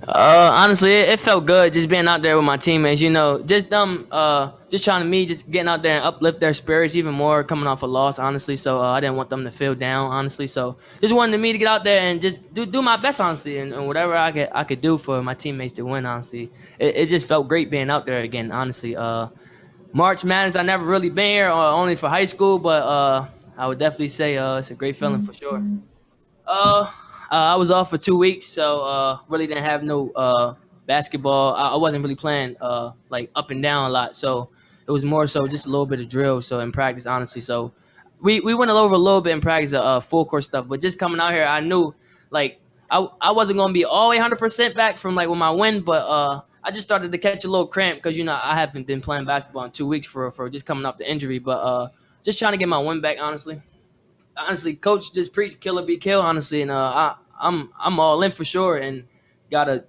Honestly, it felt good just being out there with my teammates. Just trying to just getting out there and uplift their spirits even more, coming off a loss. Honestly, so I didn't want them to feel down. Honestly, so just wanted me to get out there and just do my best. Honestly, and whatever I could do for my teammates to win. Honestly, it just felt great being out there again. Honestly, March Madness, I never really been here, only for high school, but I would definitely say it's a great feeling for sure. Uh, I was off for 2 weeks, so really didn't have no basketball. I wasn't really playing like up and down a lot, so it was more so just a little bit of drill. So in practice, honestly, so we went over a little bit in practice, full court stuff. But just coming out here, I knew like I wasn't gonna be all 100% back from like with my win, but I just started to catch a little cramp because I haven't been playing basketball in 2 weeks for just coming off the injury, but just trying to get my win back, honestly, coach just preach kill or be killed, honestly, and I'm all in for sure, and gotta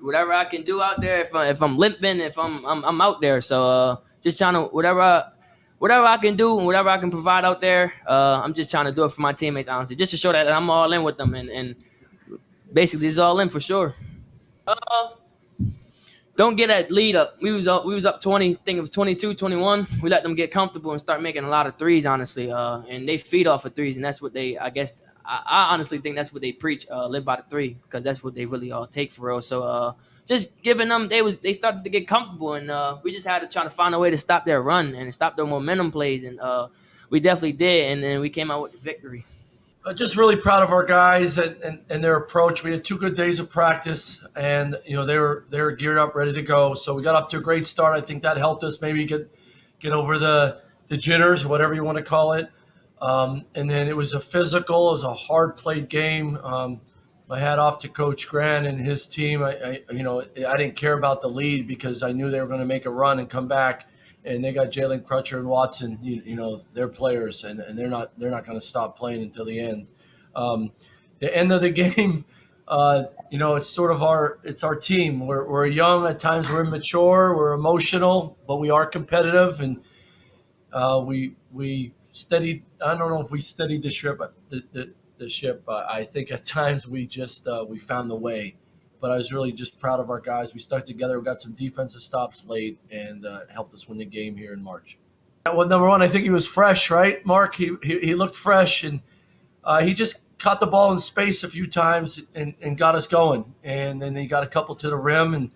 whatever I can do out there. If I'm limping, if I'm out there. So just trying to whatever I can do and whatever I can provide out there. I'm just trying to do it for my teammates, honestly, just to show that I'm all in with them, and basically it's all in for sure. Uh, don't get that lead up. We was up 20. I think it was 22, 21. We let them get comfortable and start making a lot of threes, honestly. And they feed off of threes, and that's what they. I guess I honestly think that's what they preach. Live by the three, because that's what they really all take for real. So just giving them, they started to get comfortable, and we just had to try to find a way to stop their run and stop their momentum plays, and we definitely did, and then we came out with the victory. Just really proud of our guys and their approach. We had 2 good days of practice, and they were geared up, ready to go. So we got off to a great start. I think that helped us maybe get over the jitters, whatever you want to call it. And then it was a physical, it was a hard played game. My hat off to Coach Grant and his team. I didn't care about the lead because I knew they were going to make a run and come back. And they got Jalen Crutcher and Watson. They're players, and they're not going to stop playing until the end. The end of the game, it's sort of our team. We're young at times. We're immature. We're emotional, but we are competitive, and we steadied. I don't know if we steadied the ship. The ship. I think at times we just we found the way. But I was really just proud of our guys. We stuck together. We got some defensive stops late, and helped us win the game here in March. Well, number one, I think he was fresh, right, Mark? He looked fresh, and he just caught the ball in space a few times and got us going. And then he got a couple to the rim. And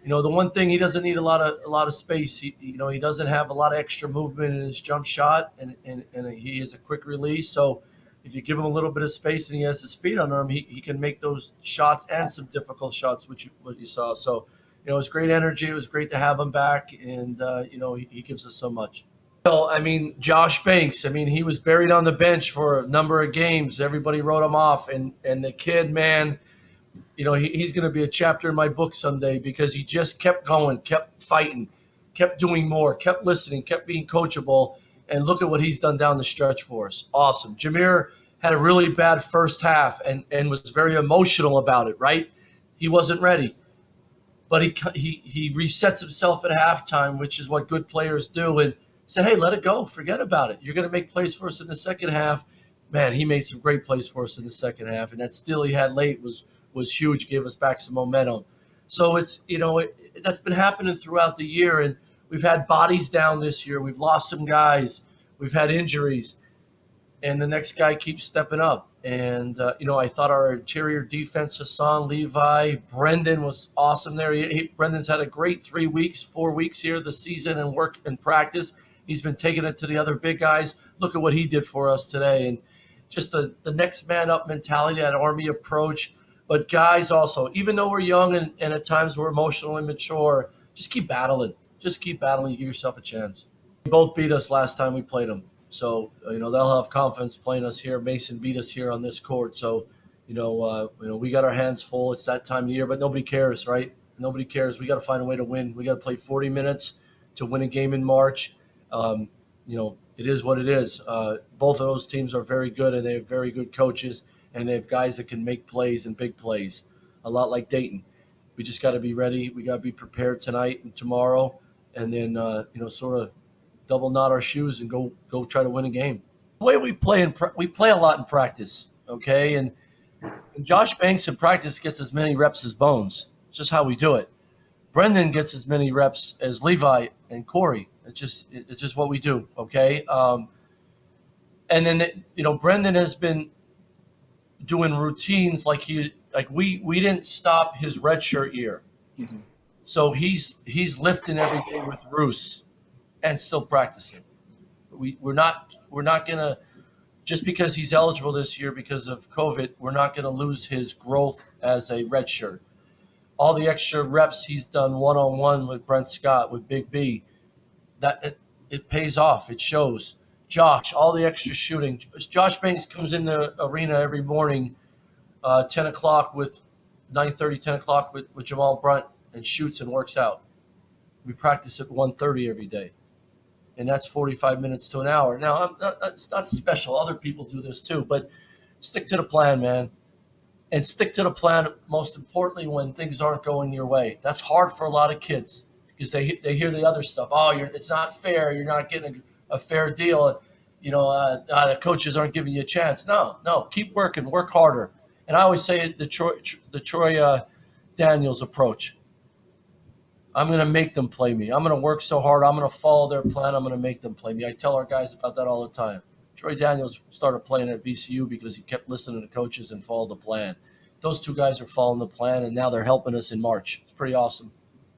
the one thing, he doesn't need a lot of space. He doesn't have a lot of extra movement in his jump shot, and he is a quick release. So if you give him a little bit of space and he has his feet under him, he can make those shots and some difficult shots, what you saw. So, it was great energy. It was great to have him back, and he gives us so much. Well, Josh Banks. He was buried on the bench for a number of games. Everybody wrote him off, and the kid, man, he's going to be a chapter in my book someday because he just kept going, kept fighting, kept doing more, kept listening, kept being coachable. And look at what he's done down the stretch for us. Awesome. Jameer had a really bad first half and was very emotional about it, right? He wasn't ready. But he resets himself at halftime, which is what good players do, and said, hey, let it go. Forget about it. You're going to make plays for us in the second half. Man, he made some great plays for us in the second half, and that steal he had late was huge, gave us back some momentum. So it's, that's been happening throughout the year, and we've had bodies down this year. We've lost some guys. We've had injuries. And the next guy keeps stepping up. And, I thought our interior defense, Hassan, Levi, Brendan was awesome there. Brendan's had a great 3 weeks, 4 weeks here this season and work and practice. He's been taking it to the other big guys. Look at what he did for us today. And just the next man up mentality, that Army approach. But guys also, even though we're young and at times we're emotional and immature, just keep battling. Just keep battling. You give yourself a chance. They both beat us last time we played them. So, they'll have confidence playing us here. Mason beat us here on this court. So, we got our hands full. It's that time of year, but nobody cares, right? Nobody cares. We got to find a way to win. We got to play 40 minutes to win a game in March. It is what it is. Both of those teams are very good, and they have very good coaches, and they have guys that can make plays and big plays, a lot like Dayton. We just got to be ready. We got to be prepared tonight and tomorrow, and then, sort of double knot our shoes and go try to win a game. The way we play, we play a lot in practice, okay? And Josh Banks in practice gets as many reps as Bones. It's just how we do it. Brendan gets as many reps as Levi and Corey. It's just what we do, okay? And then Brendan has been doing routines like we didn't stop his redshirt year, so he's lifting every day with Roos and still practicing. We're not gonna, just because he's eligible this year because of COVID, we're not gonna lose his growth as a redshirt. All the extra reps he's done one-on-one with Brent Scott, with Big B, that it pays off. It shows. Josh, all the extra shooting. Josh Banks comes in the arena every morning, 10 o'clock with 9:30, 10 o'clock with Jamal Brunt, and shoots and works out. We practice at 1:30 every day, and that's 45 minutes to an hour. Now, it's not special. Other people do this too, but stick to the plan, man. And stick to the plan, most importantly, when things aren't going your way. That's hard for a lot of kids because they hear the other stuff. Oh, it's not fair. You're not getting a fair deal. The coaches aren't giving you a chance. No, keep working, work harder. And I always say the Troy Daniels approach. I'm going to make them play me. I'm going to work so hard. I'm going to follow their plan. I'm going to make them play me. I tell our guys about that all the time. Troy Daniels started playing at VCU because he kept listening to coaches and followed the plan. Those two guys are following the plan, and now they're helping us in March. It's pretty awesome.